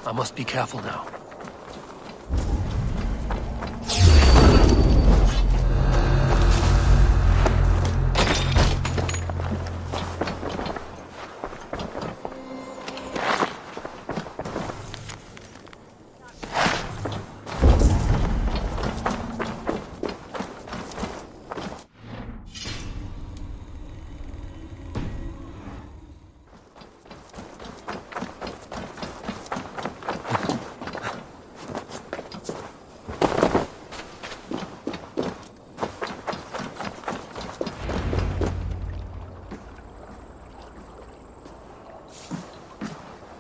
I must be careful now.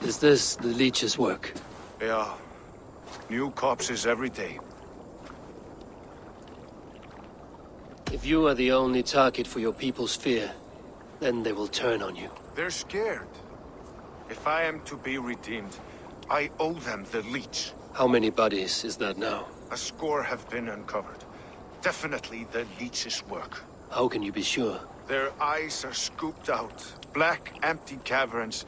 Is this the leech's work? Yeah. New corpses every day. If you are the only target for your people's fear, then they will turn on you. They're scared. If I am to be redeemed, I owe them the leech. How many bodies is that now? A score have been uncovered. Definitely the leech's work. How can you be sure? Their eyes are scooped out. Black, empty caverns.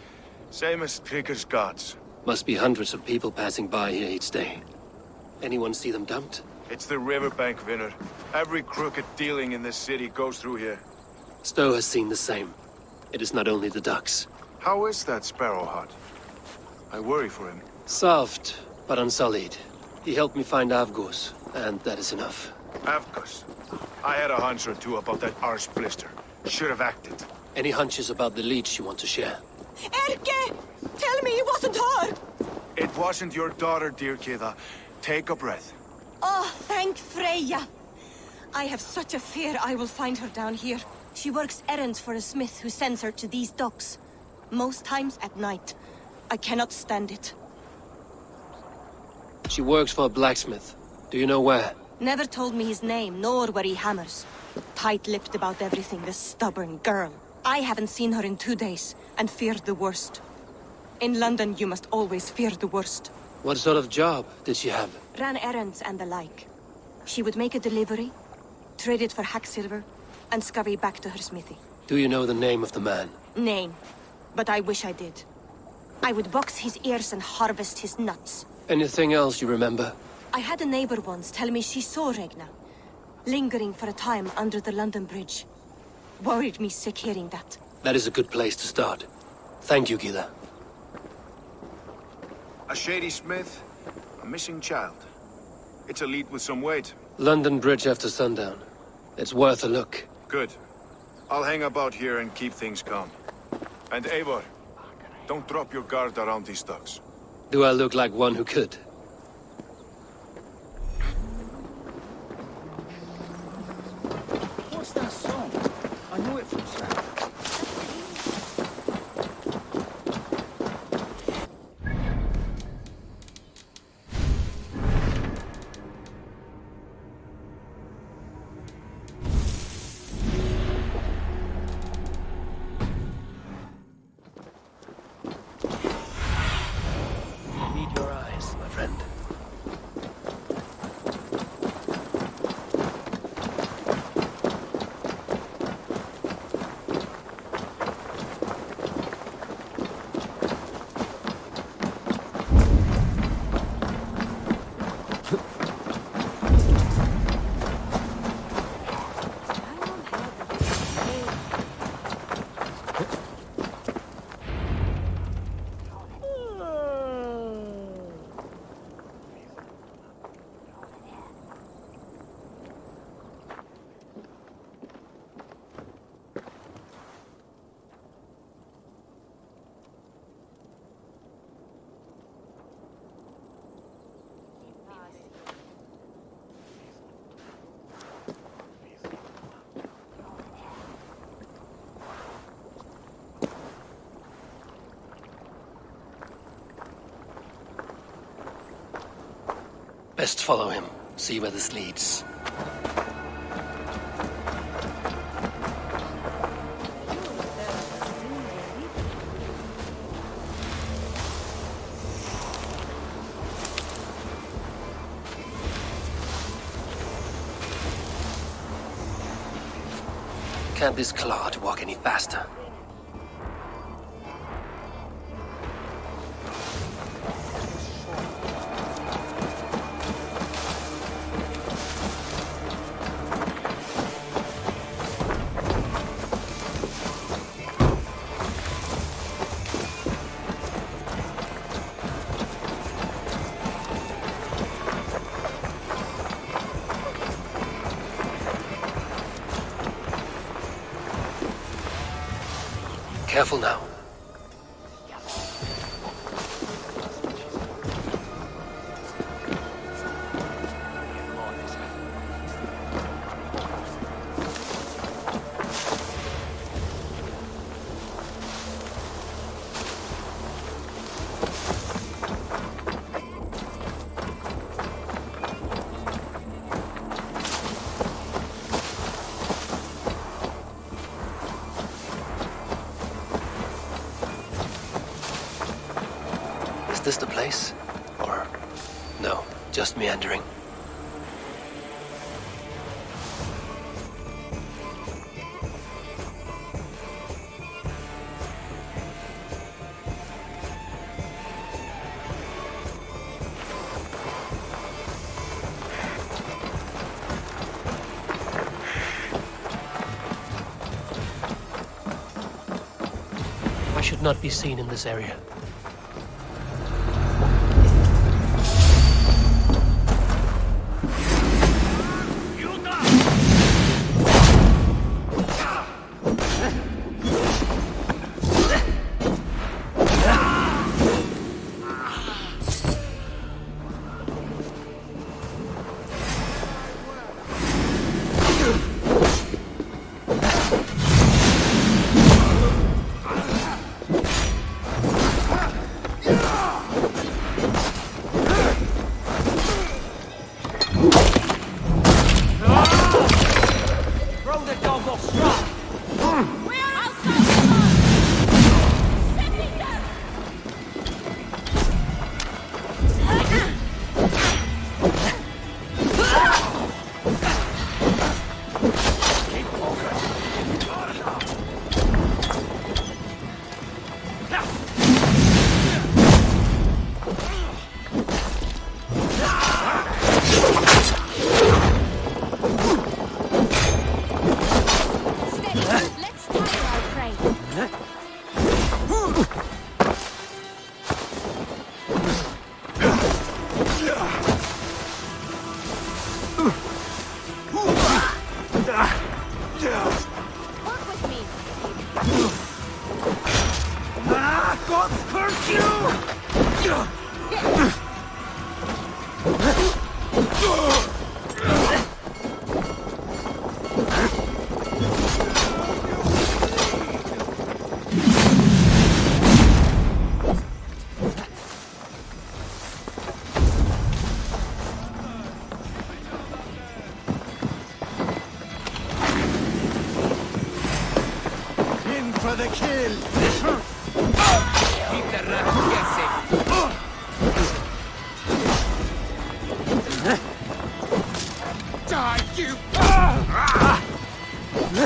Same as Trigger's gods. Must be hundreds of people passing by here each day. Anyone see them dumped? It's the riverbank, Vinner. Every crooked dealing in this city goes through here. Stowe has seen the same. It is not only the ducks. How is that Sparrow hut? I worry for him. Soft, but unsullied. He helped me find Avgos, and that is enough. Avgus. I had a hunch or two about that arse blister. Should have acted. Any hunches about the leech you want to share? Erke! Tell me it wasn't her! It wasn't your daughter, dear Kida. Take a breath. Oh, thank Freya. I have such a fear I will find her down here. She works errands for a smith who sends her to these docks. Most times at night. I cannot stand it. She works for a blacksmith. Do you know where? Never told me his name, nor where he hammers. Tight-lipped about everything, the stubborn girl. I haven't seen her in 2 days, and feared the worst. In London, you must always fear the worst. What sort of job did she have? Ran errands and the like. She would make a delivery, trade it for hack silver, and scurry back to her smithy. Do you know the name of the man? Name. But I wish I did. I would box his ears and harvest his nuts. Anything else you remember? I had a neighbor once tell me she saw Regna, lingering for a time under the London Bridge. Worried me sick hearing that. That is a good place to start. Thank you, Gila. A shady smith, a missing child. It's a lead with some weight. London Bridge after sundown. It's worth a look. Good. I'll hang about here and keep things calm. And Eivor, don't drop your guard around these docks. Do I look like one who could? What's that song? I know it from somewhere. I need your eyes, my friend. Best follow him, see where this leads. Can't this clod walk any faster? Careful now. Is this the place? Or no, just meandering? I should not be seen in this area. For the kill! Keep the rat guessing. Die, you!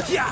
Yeah!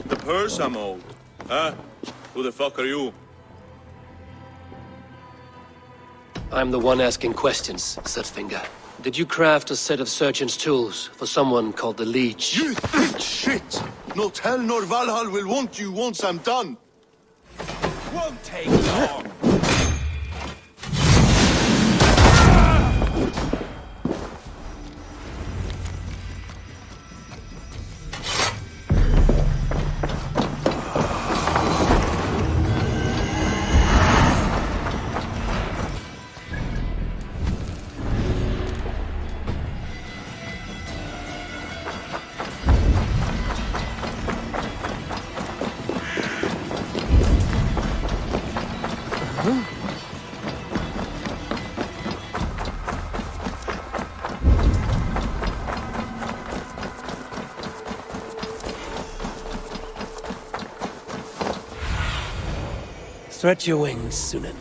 got the purse I'm owed. Huh? Who the fuck are you? I'm the one asking questions, Setfinger. Did you craft a set of surgeon's tools for someone called the Leech? You think shit! Not hell nor Valhall will want you once I'm done. Won't take long. Stretch your wings, Sunan.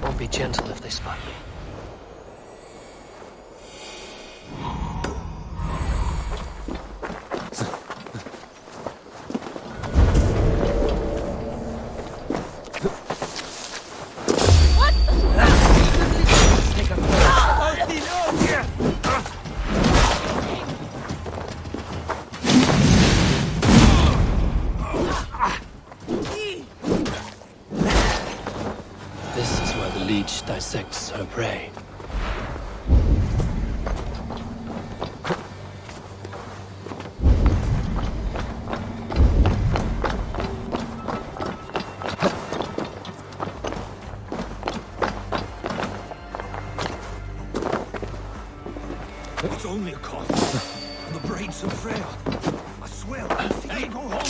Won't be gentle if they spot me. This is where the leech dissects her prey. It's only a cough. And the brain's so frail. I swear, I think I'll go home.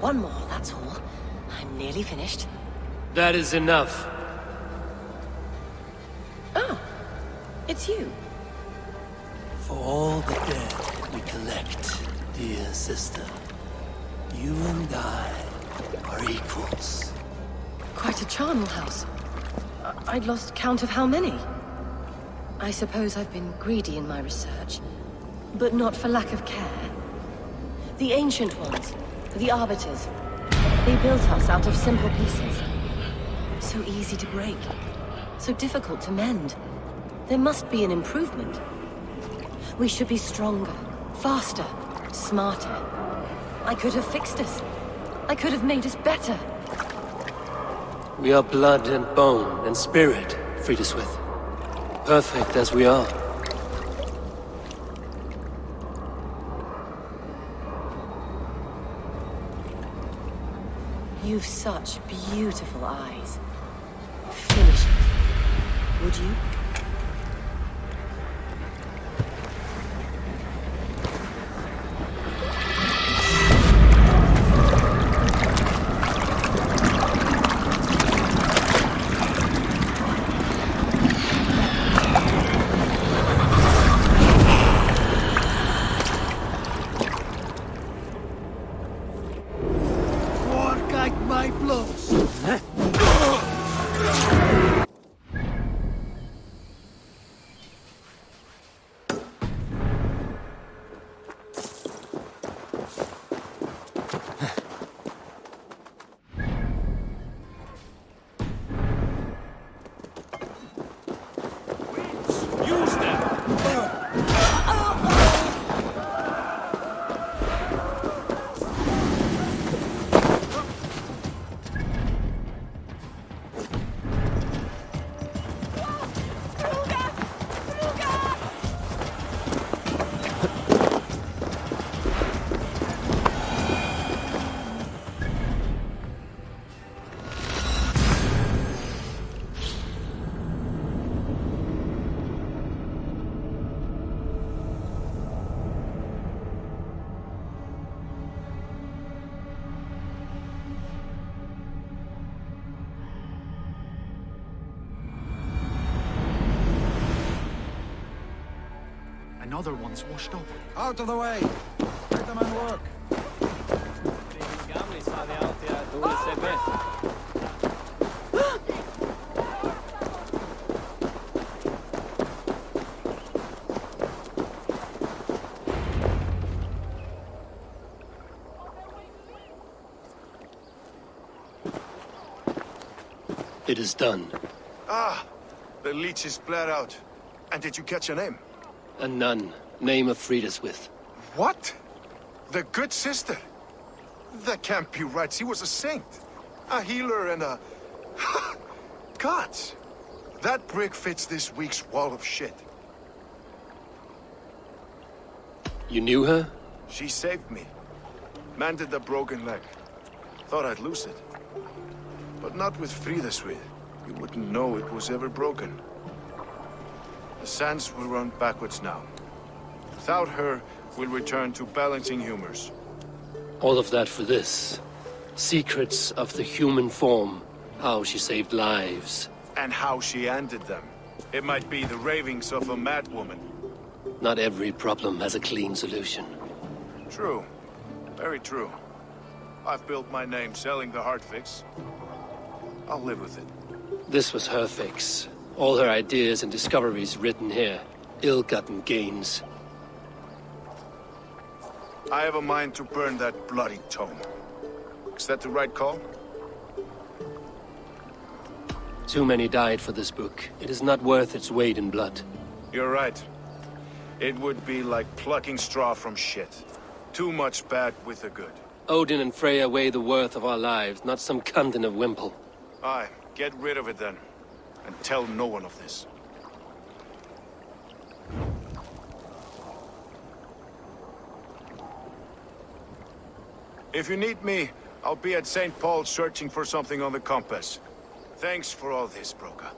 One more, that's all. I'm nearly finished. That is enough. Oh, it's you. For all the dead we collect, dear sister, you and I are equals. Quite a charnel house. I'd lost count of how many. I suppose I've been greedy in my research, but not for lack of care. The ancient ones, the arbiters, they built us out of simple pieces. So easy to break, so difficult to mend. There must be an improvement. We should be stronger, faster, smarter. I could have fixed us. I could have made us better. We are blood and bone and spirit, Friedeswith. Perfect as we are. You've such beautiful eyes. Finish it, would you? Use them! Another one's washed up. Out of the way! Let the man work. It is done. Ah, the leech is bled out. And did you catch a name? A nun, name of Friedeswith. What? The good sister? That can't be right. She was a saint. A healer and a... Gods! That brick fits this week's wall of shit. You knew her? She saved me. Mended the broken leg. Thought I'd lose it. But not with Friedeswith. You wouldn't know it was ever broken. The sands will run backwards now. Without her, we'll return to balancing humors. All of that for this. Secrets of the human form. How she saved lives. And how she ended them. It might be the ravings of a madwoman. Not every problem has a clean solution. True. Very true. I've built my name selling the heart fix. I'll live with it. This was her fix. All her ideas and discoveries written here. Ill-gotten gains. I have a mind to burn that bloody tome. Is that the right call? Too many died for this book. It is not worth its weight in blood. You're right. It would be like plucking straw from shit. Too much bad with the good. Odin and Freya weigh the worth of our lives, not some cunt in a wimple. Aye, get rid of it then. And tell no one of this. If you need me, I'll be at St. Paul's searching for something on the compass. Thanks for all this, Broca.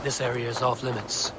This area is off limits.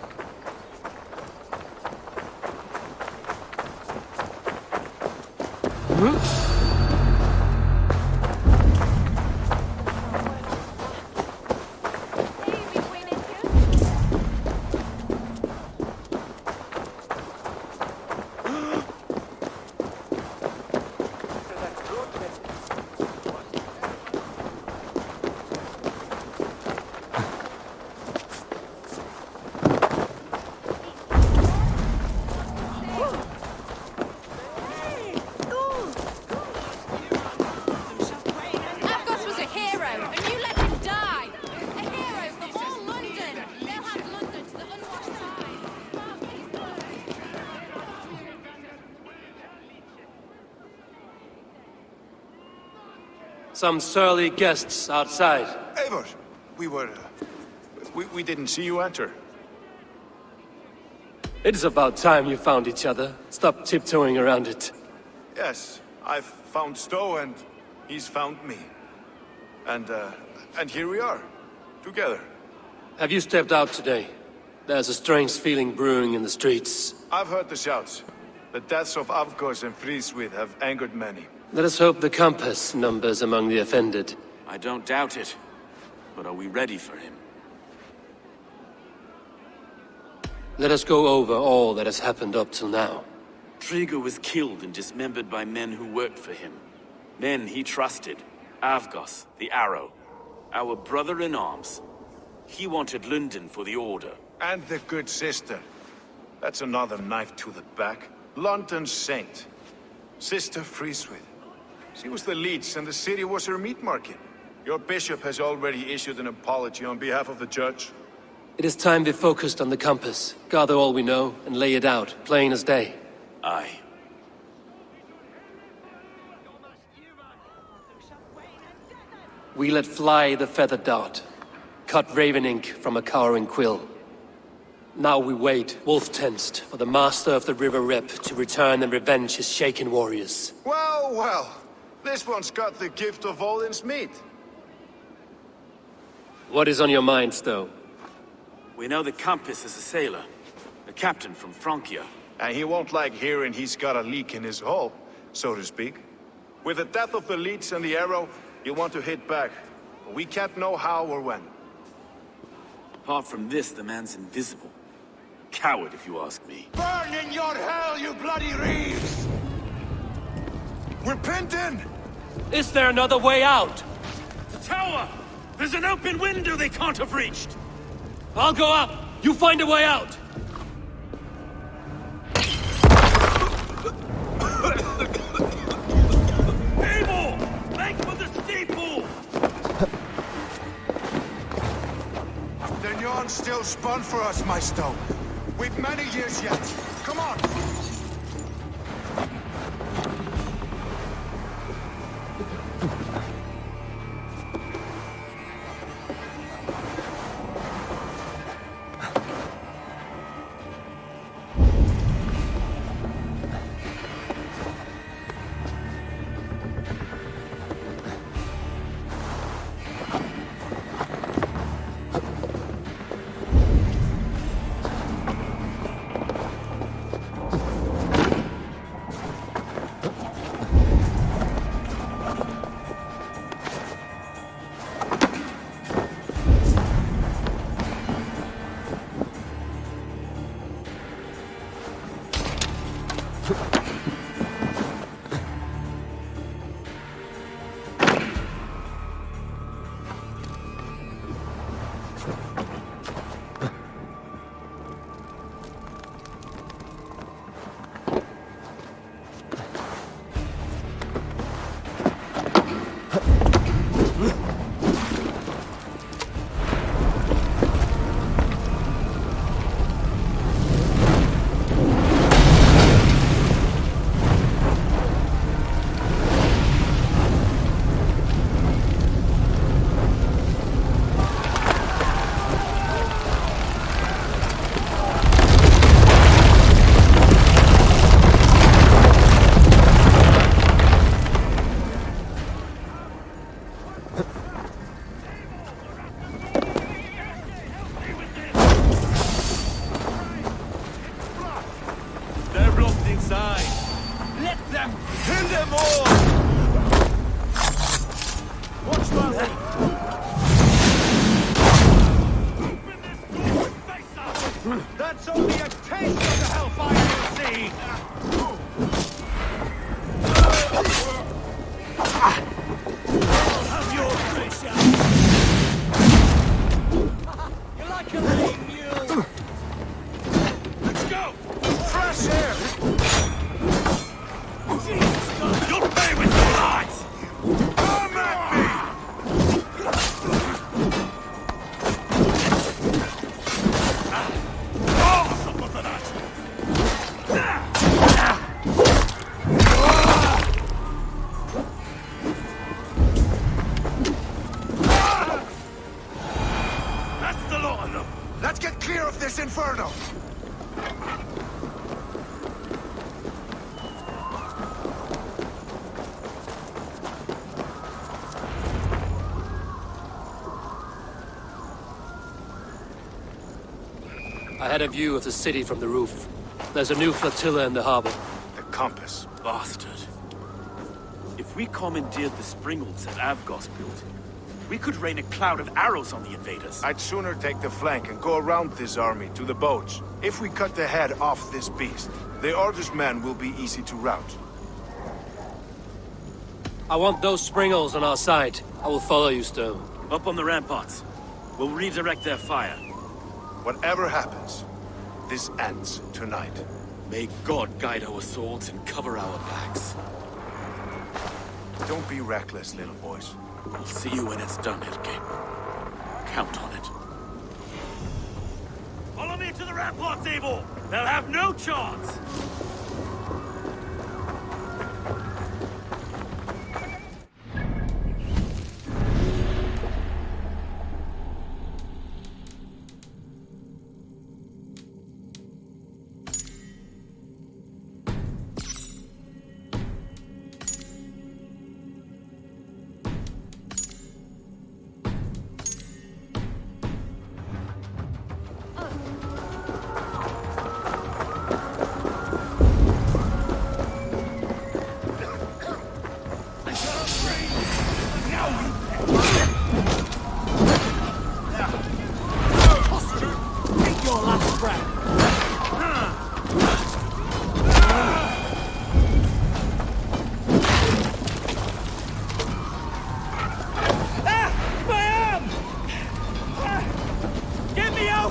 Argos was a hero, and you let him die! A hero for all London! They'll have London to the unwashed side! Some surly guests outside. Eivor, we didn't see you enter. It's about time you found each other. Stop tiptoeing around it. Yes, I've found Stowe and he's found me. And here we are, together. Have you stepped out today? There's a strange feeling brewing in the streets. I've heard the shouts. The deaths of Avgos and Friswith have angered many. Let us hope the compass numbers among the offended. I don't doubt it. But are we ready for him? Let us go over all that has happened up till now. Trigger was killed and dismembered by men who worked for him. Men he trusted. Avgos, the Arrow. Our brother-in-arms. He wanted London for the Order. And the good sister. That's another knife to the back. London's saint. Sister Friswith. She was the leech and the city was her meat market. Your bishop has already issued an apology on behalf of the church. It is time we focused on the compass, gather all we know, and lay it out, plain as day. Aye. We let fly the feathered dart, cut raven ink from a cowering quill. Now we wait, wolf-tensed, for the master of the River Rep to return and revenge his shaken warriors. Well, well. This one's got the gift of Odin's meat. What is on your mind, Stowe? We know the Compass is a sailor. A captain from Francia. And he won't like hearing he's got a leak in his hull, so to speak. With the death of the leech and the arrow, you want to hit back. But we can't know how or when. Apart from this, the man's invisible. Coward, if you ask me. Burn in your hell, you bloody reeves! We're pinned in! Is there another way out? The tower! There's an open window they can't have reached! I'll go up! You find a way out! Abel! Make for the steeple! The yarn's still spun for us, my Stowe. We've many years yet. Come on! That's only a taste of the hellfire you'll see! I'll have your pressure! You're like a lame mule! Let's go! Fresh air! Jesus God! You'll pay with your lives! Come at me! Oh, something for that! That's the lot of them! Let's get clear of this inferno! I had a view of the city from the roof. There's a new flotilla in the harbor. The compass. Bastard. If we commandeered the springholds that Avgos built, we could rain a cloud of arrows on the invaders. I'd sooner take the flank and go around this army to the boats. If we cut the head off this beast, the Order's men will be easy to rout. I want those springholes on our side. I will follow you, Stone. Up on the ramparts. We'll redirect their fire. Whatever happens, this ends tonight. May God guide our swords and cover our backs. Don't be reckless, little boys. I'll see you when it's done, Helge. Count on it. Follow me to the ramparts, Abel! They'll have no chance!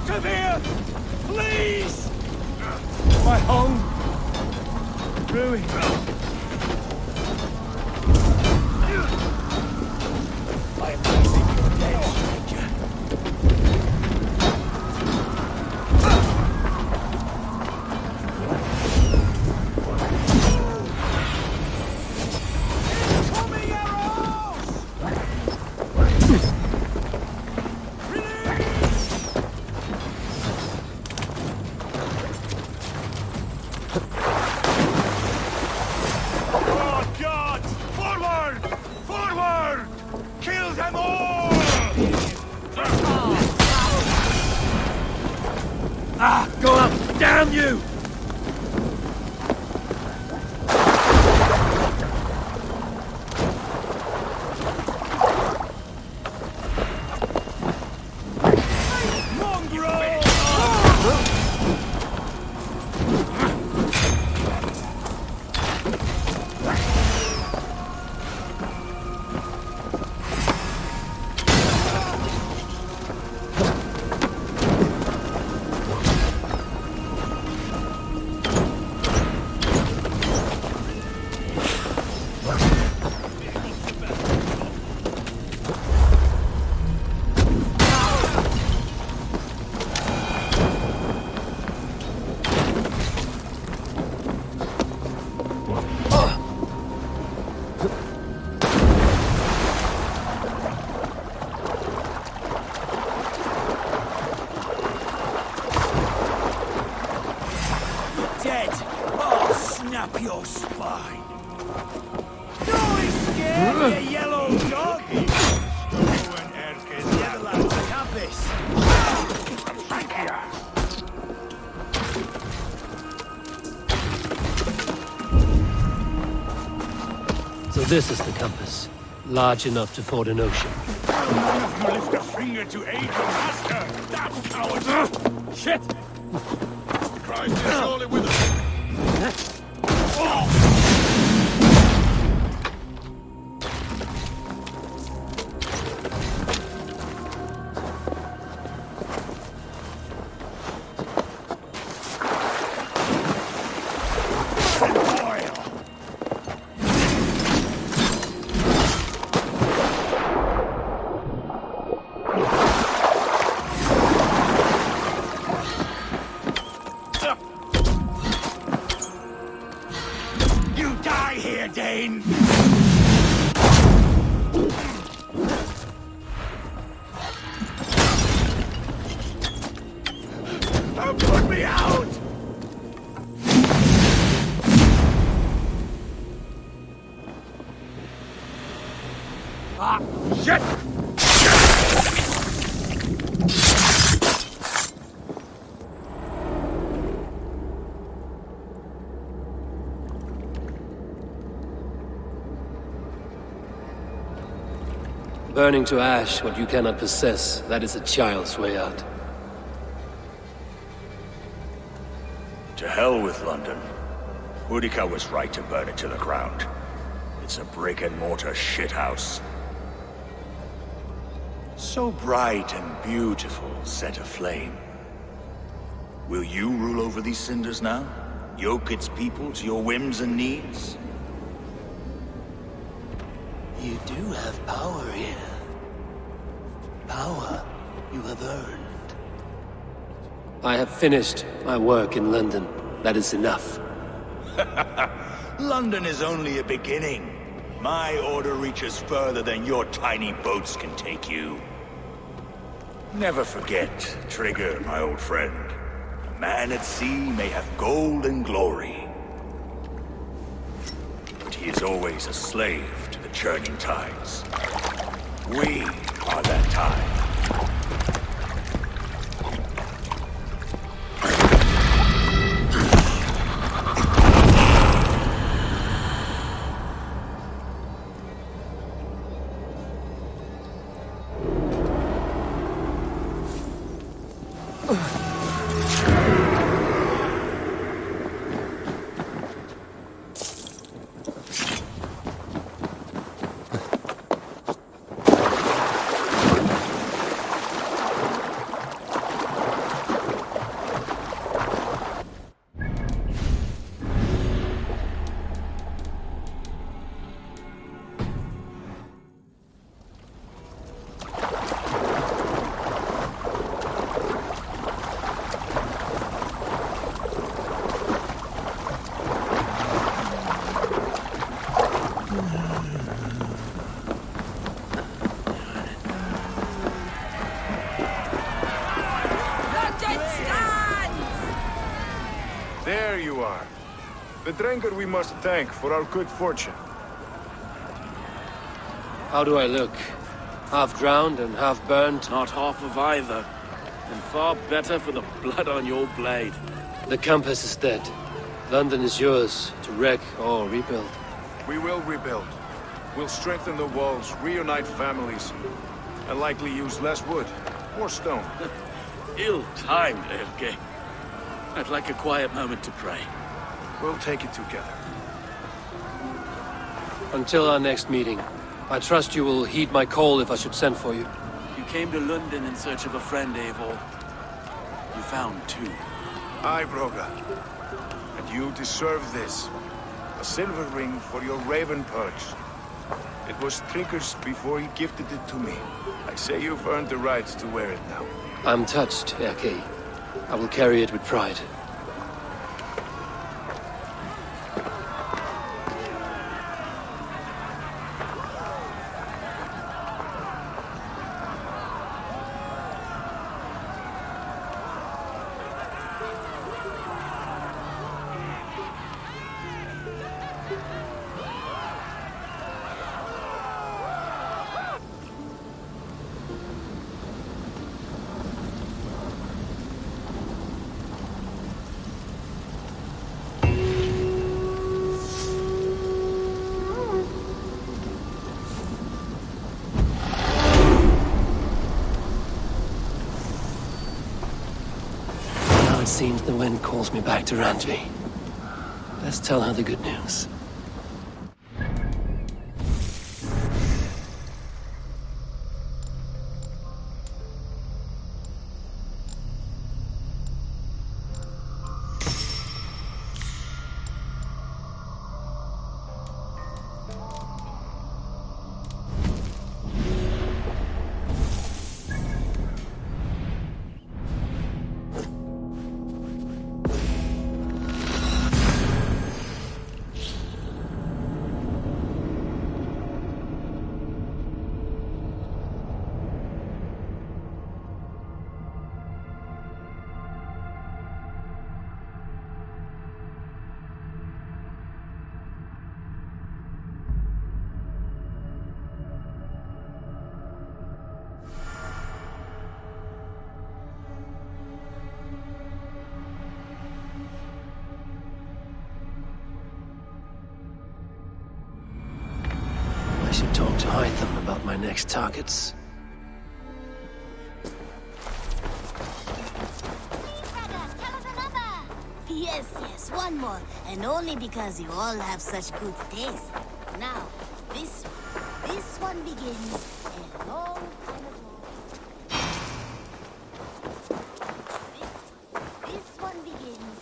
Come here! Please! My home... ruined. I am facing your dead, stranger. Incoming arrows! Go up! Damn you! Dead! Oh, snap your spine! Don't be scared, you yellow dog! Yeah, the lads, I have this! So this is the compass. Large enough to ford an ocean. None of you lift a finger to aid your master! That's cowards! Shit! Christ is surely with us. You die here, Dane! Put me out! Ah, shit! Burning to ash what you cannot possess, that is a child's way out. To hell with London. Boudica was right to burn it to the ground. It's a brick-and-mortar shithouse. So bright and beautiful, set aflame. Will you rule over these cinders now? Yoke its people to your whims and needs? You do have power here. Power you have earned. I have finished my work in London. That is enough. London is only a beginning. My order reaches further than your tiny boats can take you. Never forget, Trigger, my old friend. A man at sea may have gold and glory, but he is always a slave to the churning tides. We are that tide. There you are. The drinker we must thank for our good fortune. How do I look? Half drowned and half burned? Not half of either. And far better for the blood on your blade. The compass is dead. London is yours, to wreck or rebuild. We will rebuild. We'll strengthen the walls, reunite families, and likely use less wood or stone. Ill-timed, Erke. I'd like a quiet moment to pray. We'll take it together. Until our next meeting, I trust you will heed my call if I should send for you. You came to London in search of a friend, Eivor. You found two. Aye, Broga. And you deserve this. A silver ring for your raven perch. It was Trinker's before he gifted it to me. I say you've earned the right to wear it now. I'm touched, Erke. I will carry it with pride. it seems the wind calls me back to Randvi. Let's tell her the good news. I should talk to Hytham about my next targets. Yes, yes, one more. And only because you all have such good taste. Now, this one begins a long time ago. This one begins.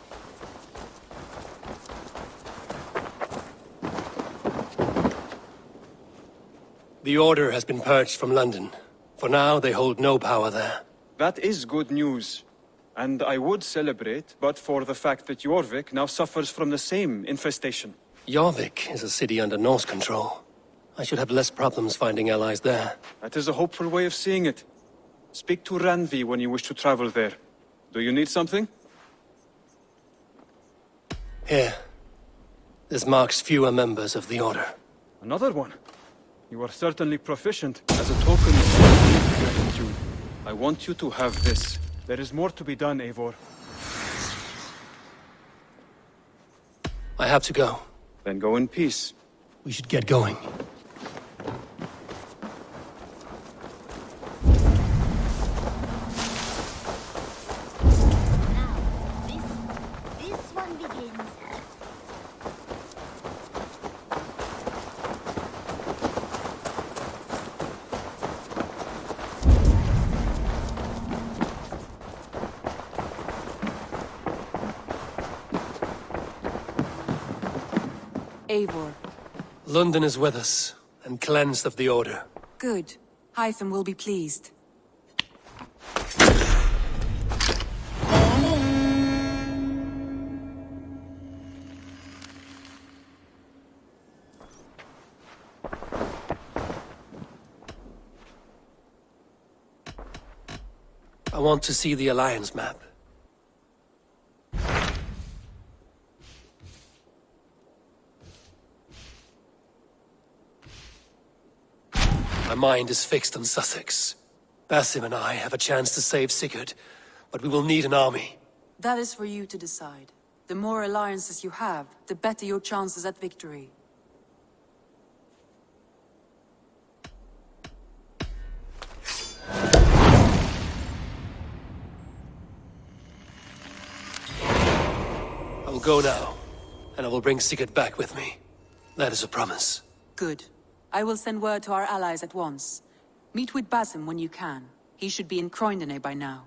The Order has been purged from London. For now, they hold no power there. That is good news. And I would celebrate, but for the fact that Jorvik now suffers from the same infestation. Jorvik is a city under Norse control. I should have less problems finding allies there. That is a hopeful way of seeing it. Speak to Randvi when you wish to travel there. Do you need something? Here. This marks fewer members of the Order. Another one. You are certainly proficient. As a token of gratitude, I want you to have this. There is more to be done, Eivor. I have to go. Then go in peace. We should get going. Now, this one begins. Eivor. London is with us, and cleansed of the Order. Good. Hytham will be pleased. I want to see the Alliance map. My mind is fixed on Sussex. Basim and I have a chance to save Sigurd, but we will need an army. That is for you to decide. The more alliances you have, the better your chances at victory. I will go now, and I will bring Sigurd back with me. That is a promise. Good. I will send word to our allies at once. Meet with Basim when you can. He should be in Croydon by now.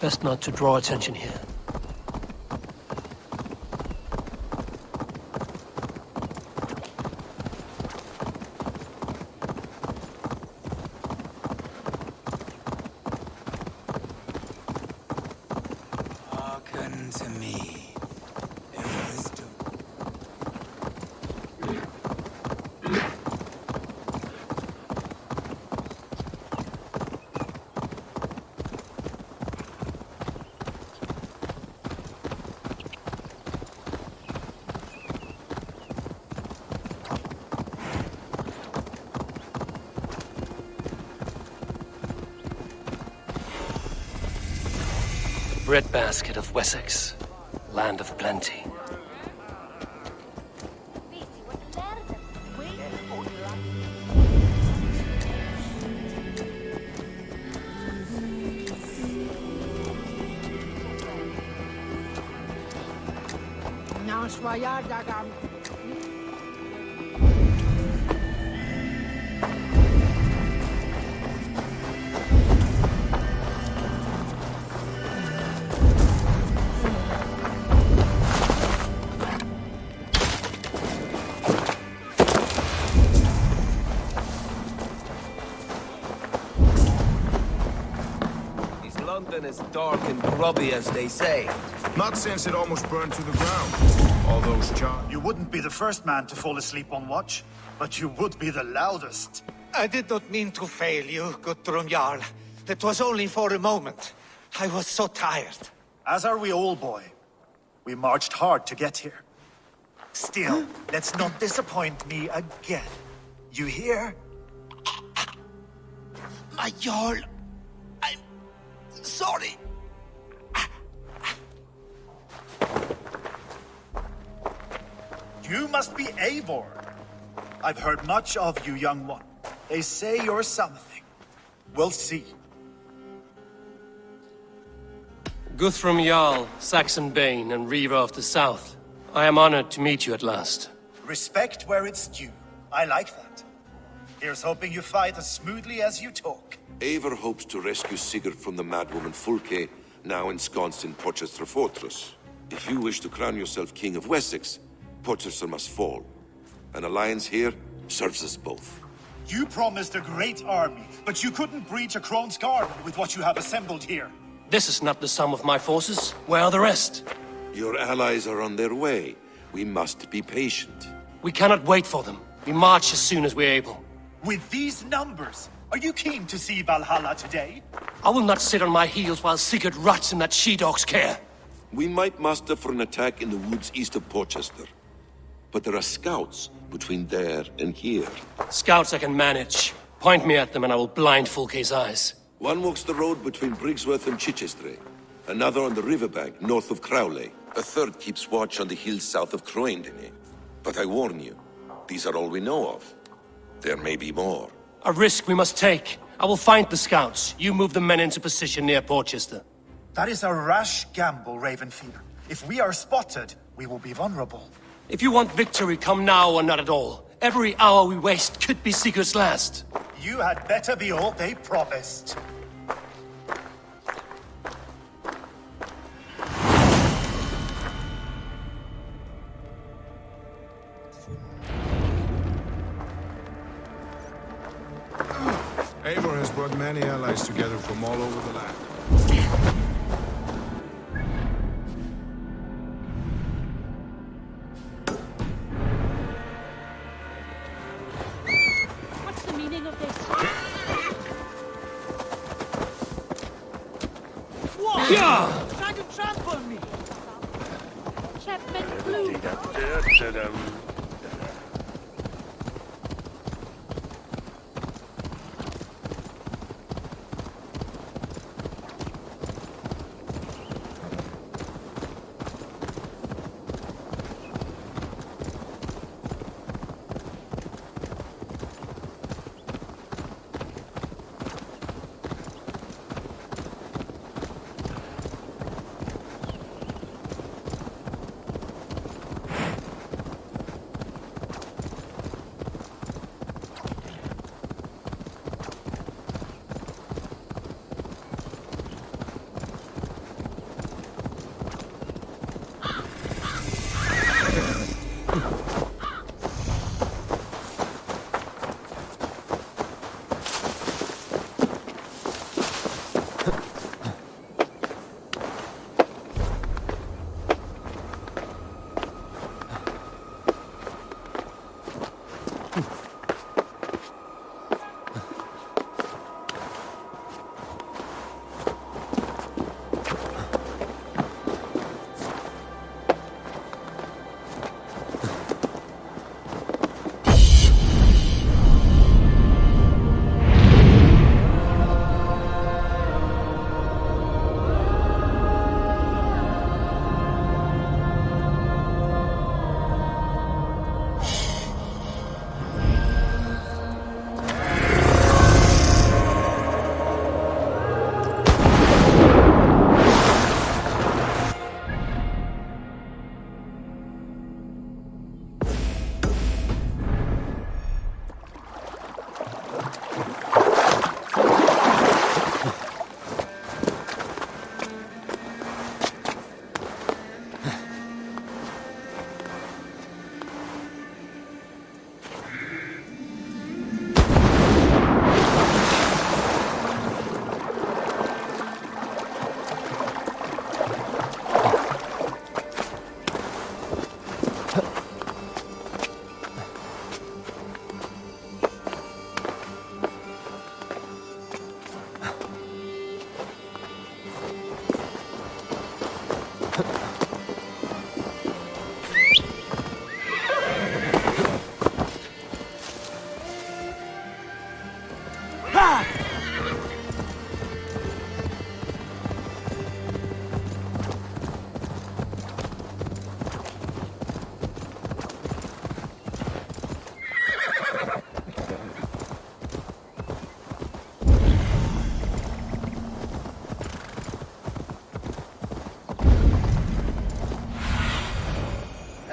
Best not to draw attention here. Hearken to me. Breadbasket of Wessex, land of plenty. London as dark and grubby as they say. Not since it almost burned to the ground. All those charms. You wouldn't be the first man to fall asleep on watch, but you would be the loudest. I did not mean to fail you, Guthrum Jarl. It was only for a moment. I was so tired. As are we all, boy. We marched hard to get here. Still, let's not disappoint me again. You hear? My Jarl, I'm sorry. You must be Eivor. I've heard much of you, young one. They say you're something. We'll see. Guthrum Jarl, Saxon Bane, and Reaver of the South. I am honored to meet you at last. Respect where it's due. I like that. Here's hoping you fight as smoothly as you talk. Eivor hopes to rescue Sigurd from the madwoman Fulke, now ensconced in Porchester Fortress. If you wish to crown yourself King of Wessex, Porchester must fall. An alliance here serves us both. You promised a great army, but you couldn't breach a Crone's Garden with what you have assembled here. This is not the sum of my forces. Where are the rest? Your allies are on their way. We must be patient. We cannot wait for them. We march as soon as we're able. With these numbers, are you keen to see Valhalla today? I will not sit on my heels while Sigurd rots in that she-dog's care. We might muster for an attack in the woods east of Porchester. But there are scouts between there and here. Scouts I can manage. Point me at them and I will blind Fulke's eyes. One walks the road between Briggsworth and Chichester. Another on the riverbank north of Crowley. A third keeps watch on the hills south of Croendene. But I warn you, these are all we know of. There may be more. A risk we must take. I will find the scouts. You move the men into position near Porchester. That is a rash gamble, Ravenfeeder. If we are spotted, we will be vulnerable. If you want victory, come now or not at all. Every hour we waste could be Sigurd's last. You had better be all they promised. Eivor has brought many allies together from all over the land. What's the meaning of this? What? Yeah! Trying to trample me! Chapman Blue.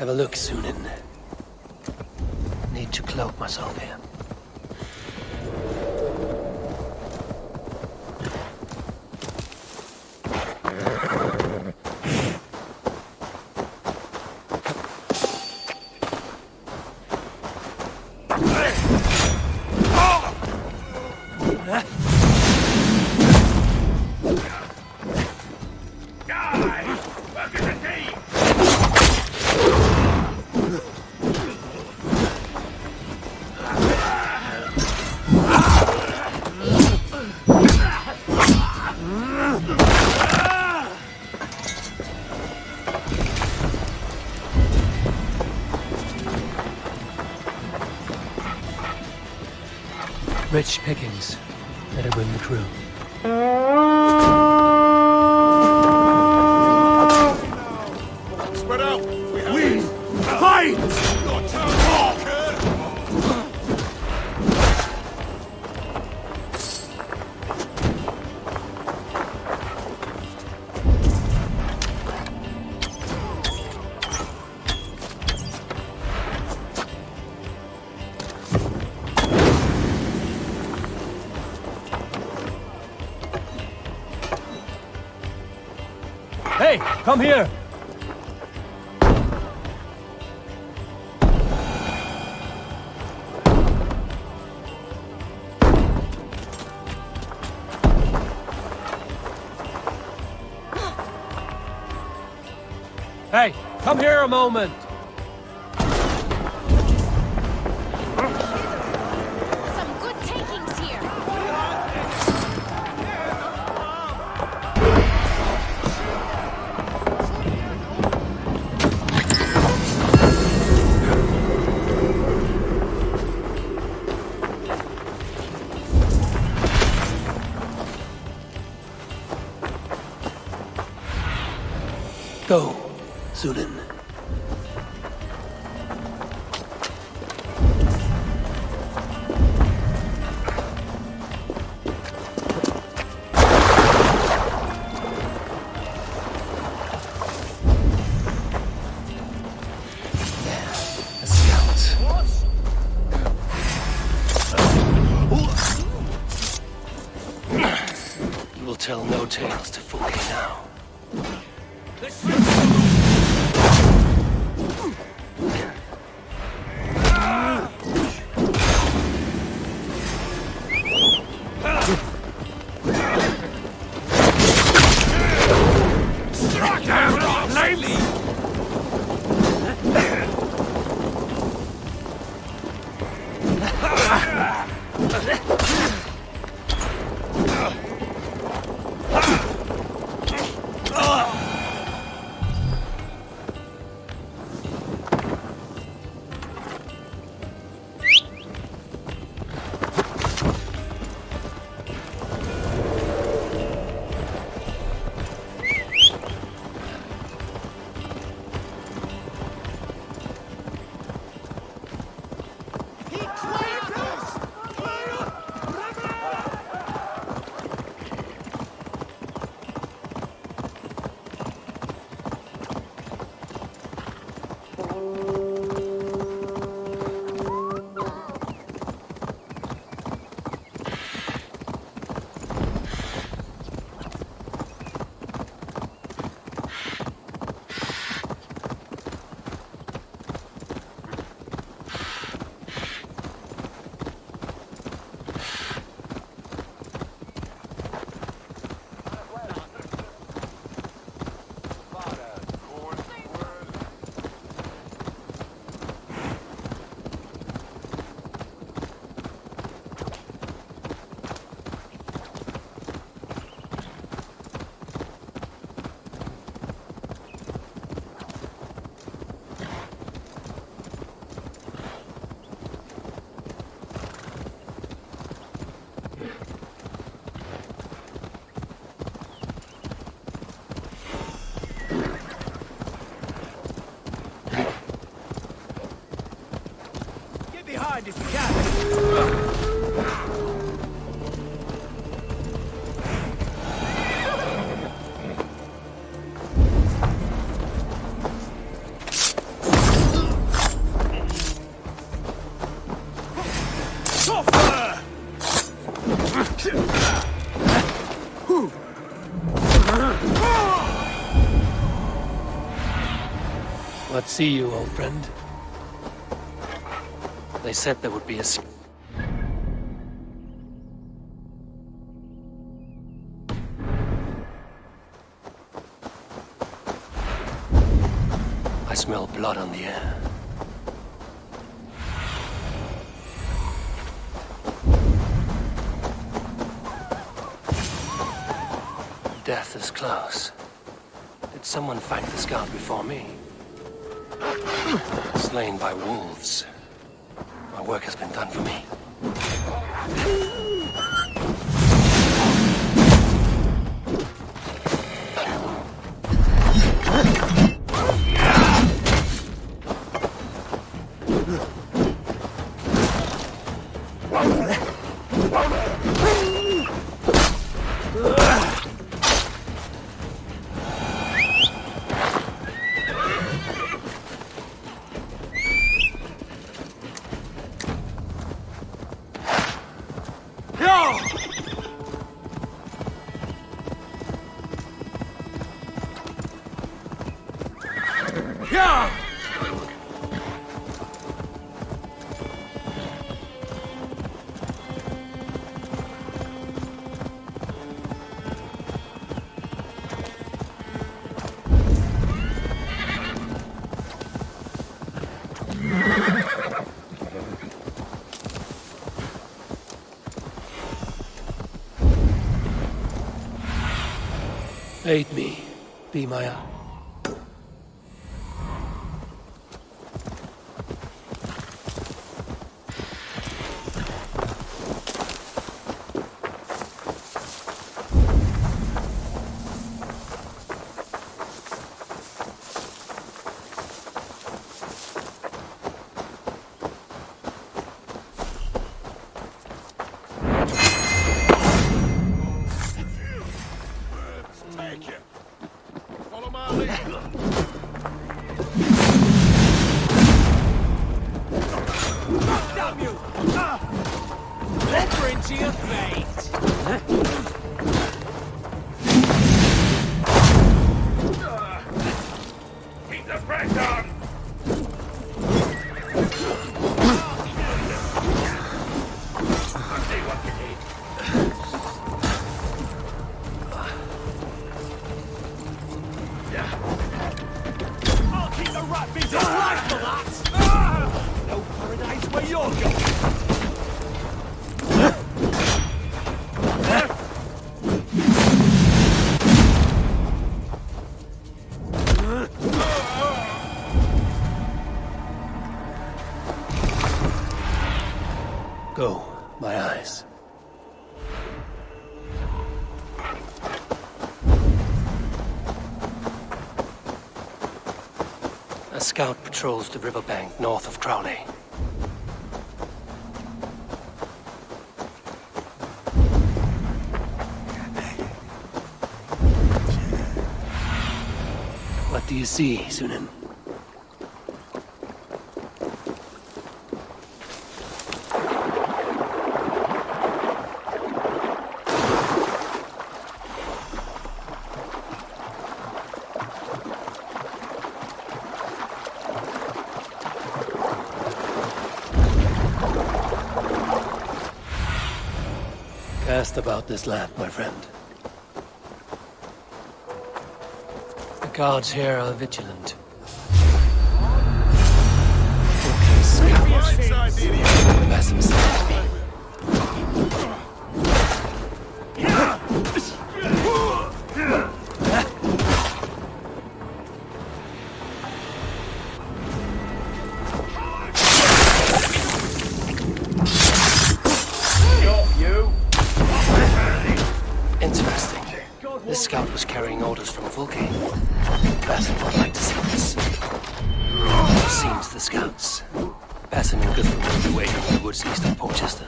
Have a look, Sunan. Need to cloak myself here. Rich pickings. Better bring the crew. Spread out! We fight! Your turn, Walker! Hey, come here! Hey, come here a moment! Some good takings here. Go, Sunan. A scout. You will tell no tales to Fuke now. If you can. Tougher! What see you, old friend? They said there would be a... I smell blood on the air. Death is close. Did someone fight the scout before me? Slain by wolves. My work has been done for me. Aid me, be my eye. Damn you! Over into your face! Keep the pressure on! I'll see what you need. I'll keep the rat beast alive for that! No paradise where you're going! Go, my eyes. A scout patrols the riverbank north of Crowley. What do you see, Sunan? Cast about this land, my friend. The guards here are vigilant. Okay, scouts. Basim sent me. Interesting. This scout was carrying orders from Vulcan. Basim would like to see this. I've seen to the scouts. Basim and Guthrum will be waiting in the woods east of Portchester.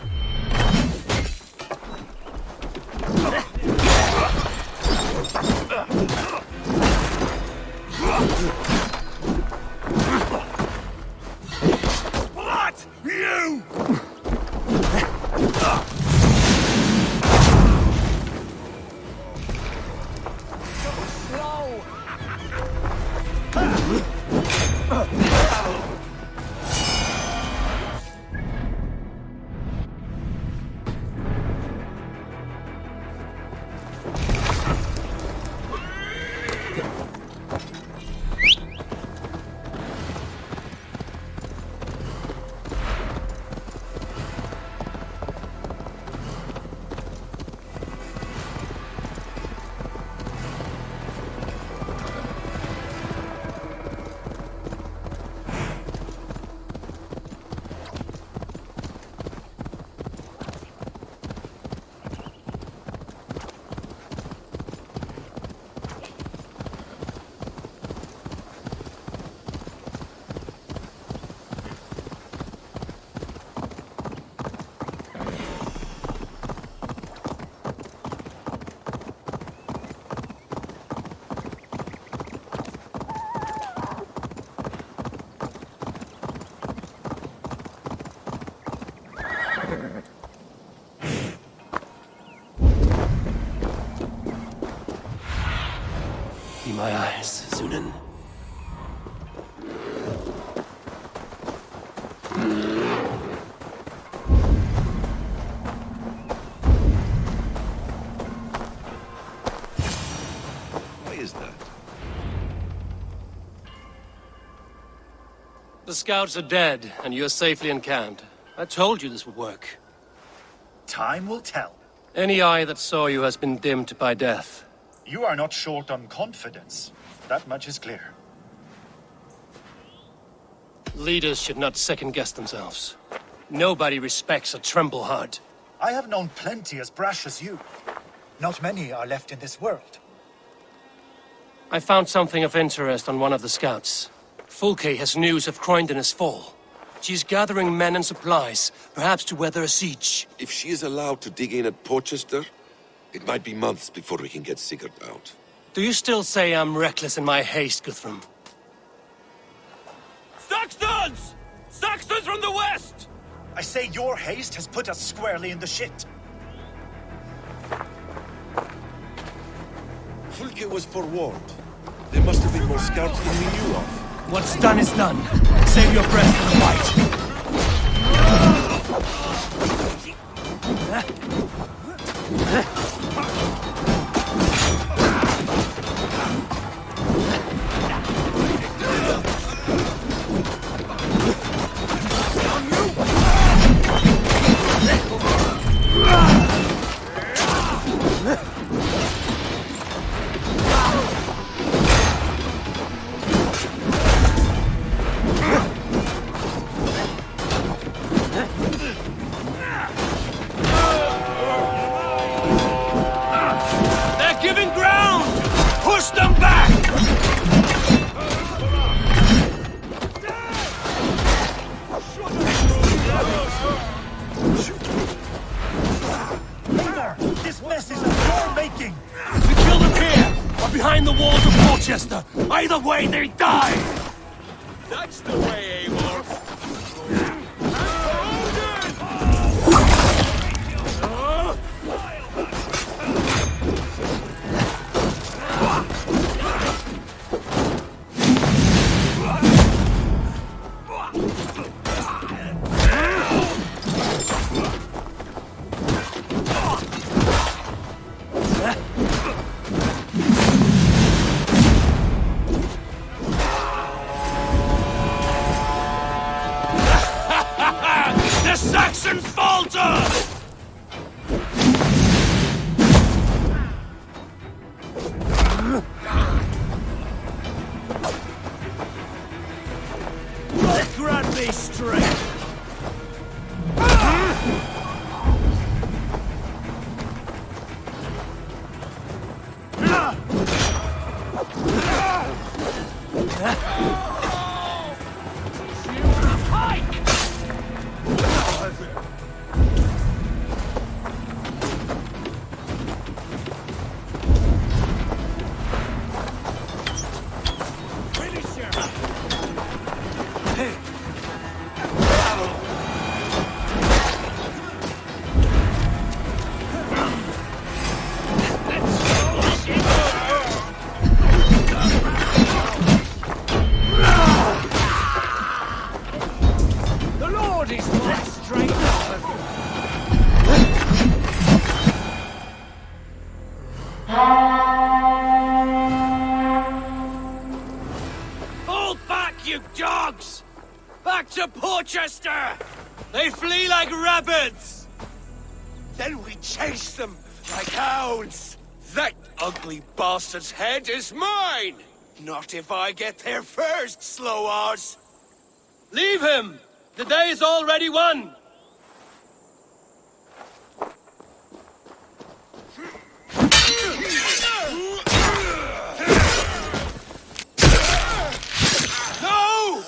What? You! my eyes, Zunin. Why is that? The scouts are dead, and you're safely encamped. I told you this would work. Time will tell. Any eye that saw you has been dimmed by death. You are not short on confidence. That much is clear. Leaders should not second-guess themselves. Nobody respects a tremble heart. I have known plenty as brash as you. Not many are left in this world. I found something of interest on one of the scouts. Fulke has news of Croydon's fall. She's gathering men and supplies, perhaps to weather a siege. If she is allowed to dig in at Porchester, it might be months before we can get Sigurd out. Do you still say I'm reckless in my haste, Guthrum? Saxons! Saxons from the west! I say your haste has put us squarely in the shit. Fulke was forewarned. There must have been more scouts than we knew of. What's done is done. Save your breath for the fight. Either way, they die! That's the way, Eivor. Saxon falter! Grant me strength! Back to Porchester! They flee like rabbits! Then we chase them like hounds! That ugly bastard's head is mine! Not if I get there first, Slow-Oz! Leave him! The day is already won! No!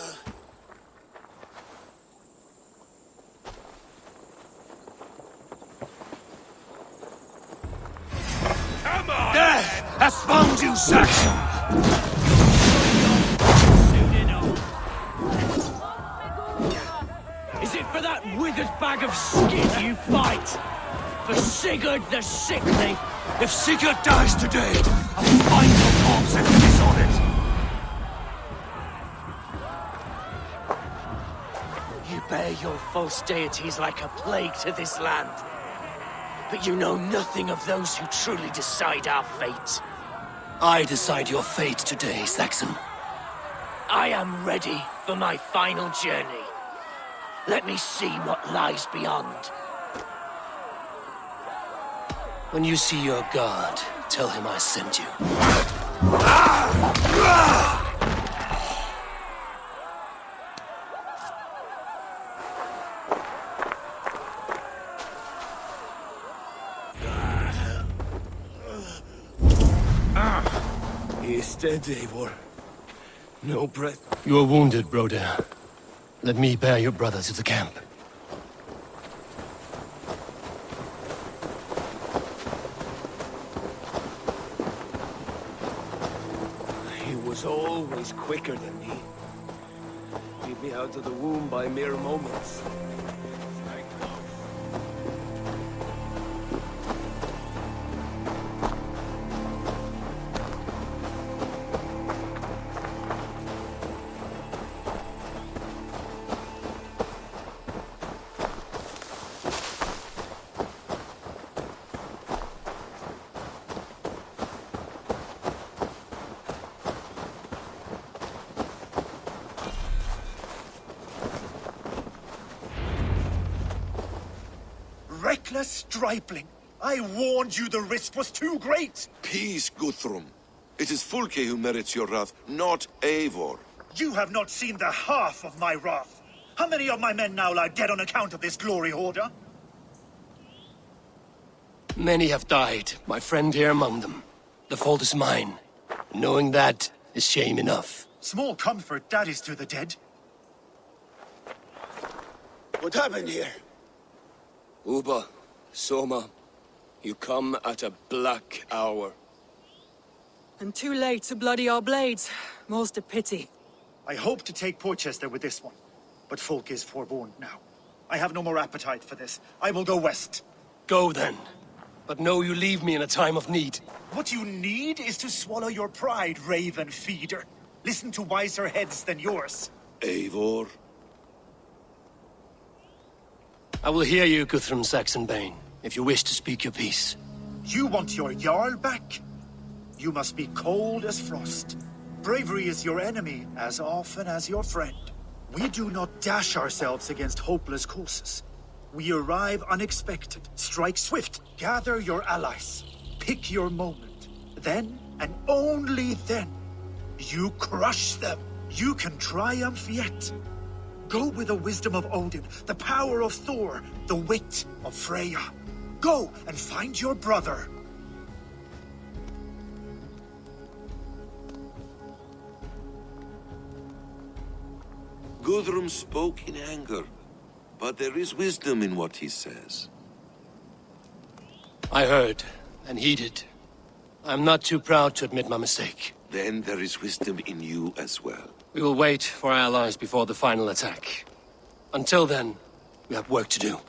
Come on! Death has found you, Saxon! Is it for that withered bag of skin you fight? For Sigurd the Sickly? If Sigurd dies today, I'll find your corpse and piss on it! You bear your false deities like a plague to this land. But you know nothing of those who truly decide our fate. I decide your fate today, Saxon. I am ready for my final journey. Let me see what lies beyond. When you see your god, tell him I sent you. He is dead, Eivor. No breath. You are wounded, Broder. Let me bear your brother to the camp. He was always quicker than me. Beat me out of the womb by mere moments. Reckless stripling! I warned you the risk was too great! Peace, Guthrum. It is Fulke who merits your wrath, not Eivor. You have not seen the half of my wrath. How many of my men now lie dead on account of this glory hoarder? Many have died, my friend here among them. The fault is mine. Knowing that is shame enough. Small comfort that is to the dead. What happened here? Uba, Soma, you come at a black hour. And too late to bloody our blades. Most a pity. I hope to take Porchester with this one, but folk is forewarned now. I have no more appetite for this. I will go west. Go then. But know you leave me in a time of need. What you need is to swallow your pride, raven feeder. Listen to wiser heads than yours. Eivor? I will hear you, Guthrum Saxonbane, if you wish to speak your piece. You want your Jarl back? You must be cold as frost. Bravery is your enemy as often as your friend. We do not dash ourselves against hopeless courses. We arrive unexpected, strike swift, gather your allies, pick your moment. Then, and only then, you crush them. You can triumph yet. Go with the wisdom of Odin, the power of Thor, the wit of Freya. Go and find your brother. Guthrum spoke in anger, but there is wisdom in what he says. I heard, and heeded. I'm not too proud to admit my mistake. Then there is wisdom in you as well. We will wait for our allies before the final attack. Until then, we have work to do.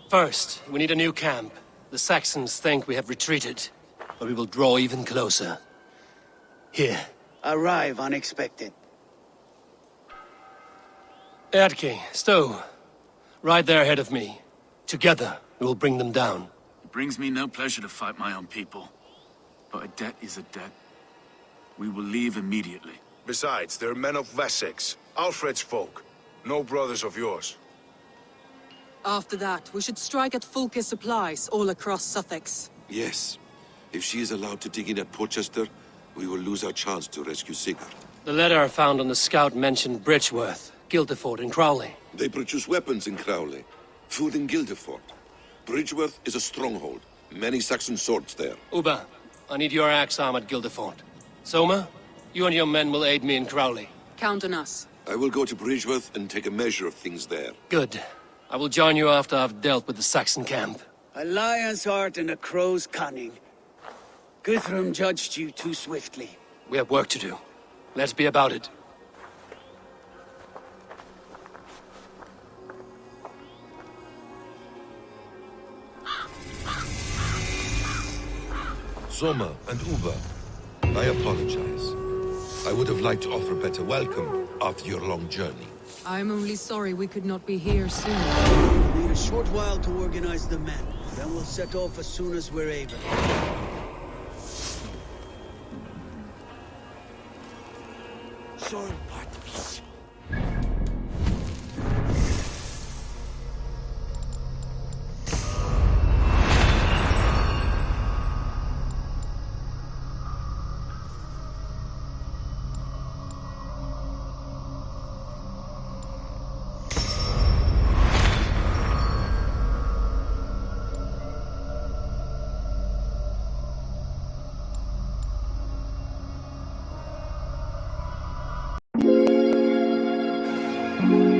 First, we need a new camp. The Saxons think we have retreated, but we will draw even closer. Here. Arrive unexpected. Erke, Stowe. Right there ahead of me. Together, we will bring them down. It brings me no pleasure to fight my own people. But a debt is a debt. We will leave immediately. Besides, they're men of Wessex, Alfred's folk. No brothers of yours. After that, we should strike at Fulke's supplies all across Sussex. Yes. If she is allowed to dig in at Porchester, we will lose our chance to rescue Sigurd. The letter found on the scout mentioned Bridgeworth, Guildeford, and Crowley. They produce weapons in Crowley, food in Guildeford. Bridgeworth is a stronghold. Many Saxon swords there. Uba, I need your axe arm at Guildeford. Soma, you and your men will aid me in Crowley. Count on us. I will go to Bridgeworth and take a measure of things there. Good. I will join you after I've dealt with the Saxon camp. A lion's heart and a crow's cunning. Guthrum judged you too swiftly. We have work to do. Let's be about it. Sommer, and Uber. I apologize. I would have liked to offer a better welcome after your long journey. I'm only sorry we could not be here sooner. Need a short while to organize the men. Then we'll set off as soon as we're able. Sorry, Bartels. Thank you.